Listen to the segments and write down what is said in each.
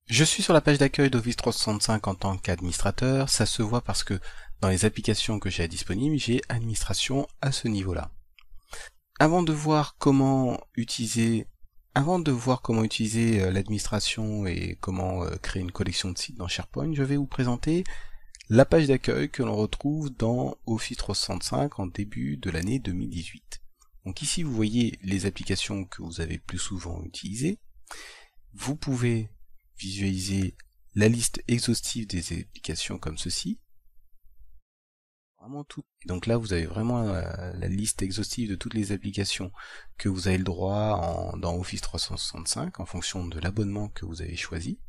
Je suis sur la page d'accueil d'Office 365 en tant qu'administrateur. Ça se voit parce que dans les applications que j'ai disponibles, j'ai administration à ce niveau-là. Avant de voir comment utiliser l'administration et comment créer une collection de sites dans SharePoint, je vais vous présenter la page d'accueil que l'on retrouve dans Office 365 en début de l'année 2018. Donc ici, vous voyez les applications que vous avez plus souvent utilisées. Vous pouvez visualiser la liste exhaustive des applications comme ceci. Vraiment tout. Donc là, vous avez vraiment la liste exhaustive de toutes les applications que vous avez le droit dans Office 365 en fonction de l'abonnement que vous avez choisi.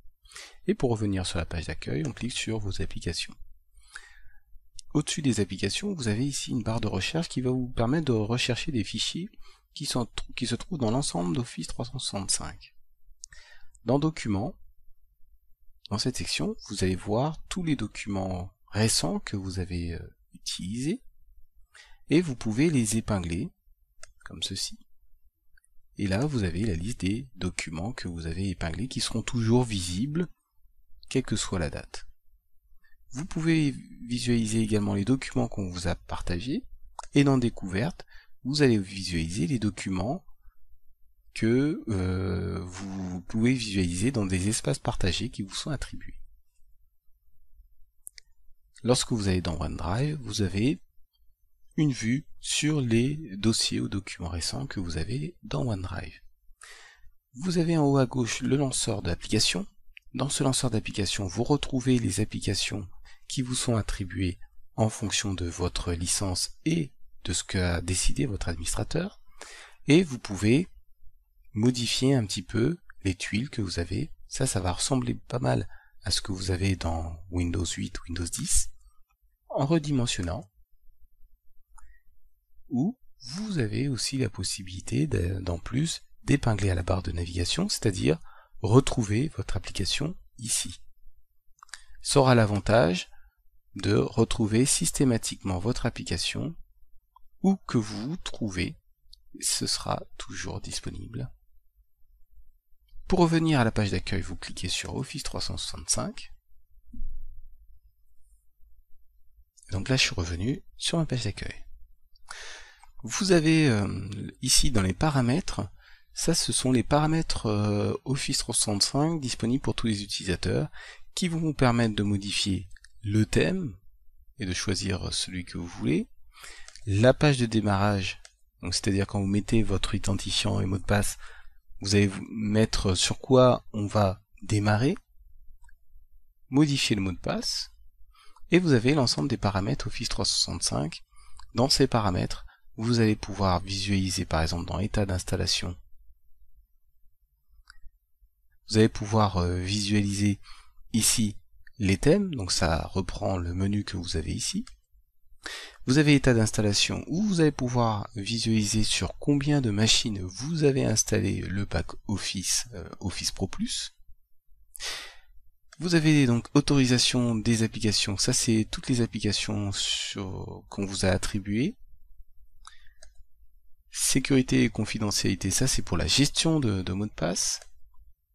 Et pour revenir sur la page d'accueil, on clique sur vos applications. Au-dessus des applications, vous avez ici une barre de recherche qui va vous permettre de rechercher des fichiers qui se trouvent dans l'ensemble d'Office 365. Dans Documents, dans cette section, vous allez voir tous les documents récents que vous avez utilisés et vous pouvez les épingler comme ceci. Et là, vous avez la liste des documents que vous avez épinglés qui seront toujours visibles, quelle que soit la date. Vous pouvez visualiser également les documents qu'on vous a partagés et dans Découverte, vous allez visualiser les documents que vous pouvez visualiser dans des espaces partagés qui vous sont attribués. Lorsque vous allez dans OneDrive, vous avez une vue sur les dossiers ou documents récents que vous avez dans OneDrive. Vous avez en haut à gauche le lanceur d'applications. Dans ce lanceur d'applications, vous retrouvez les applications qui vous sont attribuées en fonction de votre licence et de ce qu'a décidé votre administrateur. Et vous pouvez modifier un petit peu les tuiles que vous avez. Ça va ressembler pas mal à ce que vous avez dans Windows 8 ou Windows 10 en redimensionnant. Ou vous avez aussi la possibilité d'en plus d'épingler à la barre de navigation, c'est-à-dire retrouver votre application ici. Ça aura l'avantage de retrouver systématiquement votre application où que vous vous trouvez, ce sera toujours disponible. Pour revenir à la page d'accueil, vous cliquez sur Office 365. Donc là, je suis revenu sur ma page d'accueil. Vous avez ici dans les paramètres, ça ce sont les paramètres Office 365 disponibles pour tous les utilisateurs qui vont vous permettre de modifier le thème et de choisir celui que vous voulez, la page de démarrage, donc c'est-à-dire quand vous mettez votre identifiant et mot de passe, vous allez mettre sur quoi on va démarrer, modifier le mot de passe, et vous avez l'ensemble des paramètres Office 365. Dans ces paramètres, vous allez pouvoir visualiser par exemple dans état d'installation. Vous allez pouvoir visualiser ici les thèmes, donc ça reprend le menu que vous avez ici. Vous avez état d'installation où vous allez pouvoir visualiser sur combien de machines vous avez installé le pack Office, Office Pro Plus. Vous avez donc autorisation des applications, ça c'est toutes les applications qu'on vous a attribuées. Sécurité et confidentialité, ça c'est pour la gestion de mots de passe.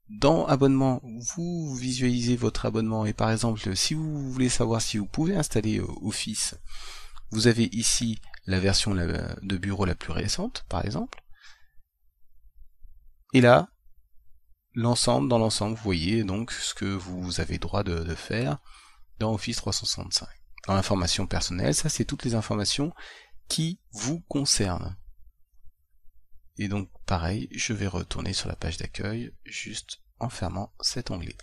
Dans abonnement, vous visualisez votre abonnement et par exemple si vous voulez savoir si vous pouvez installer Office, vous avez ici la version de bureau la plus récente par exemple. Et là, dans l'ensemble, vous voyez donc ce que vous avez droit de faire dans Office 365. Dans l'information personnelle, ça c'est toutes les informations qui vous concernent. Et donc pareil, je vais retourner sur la page d'accueil juste en fermant cet onglet.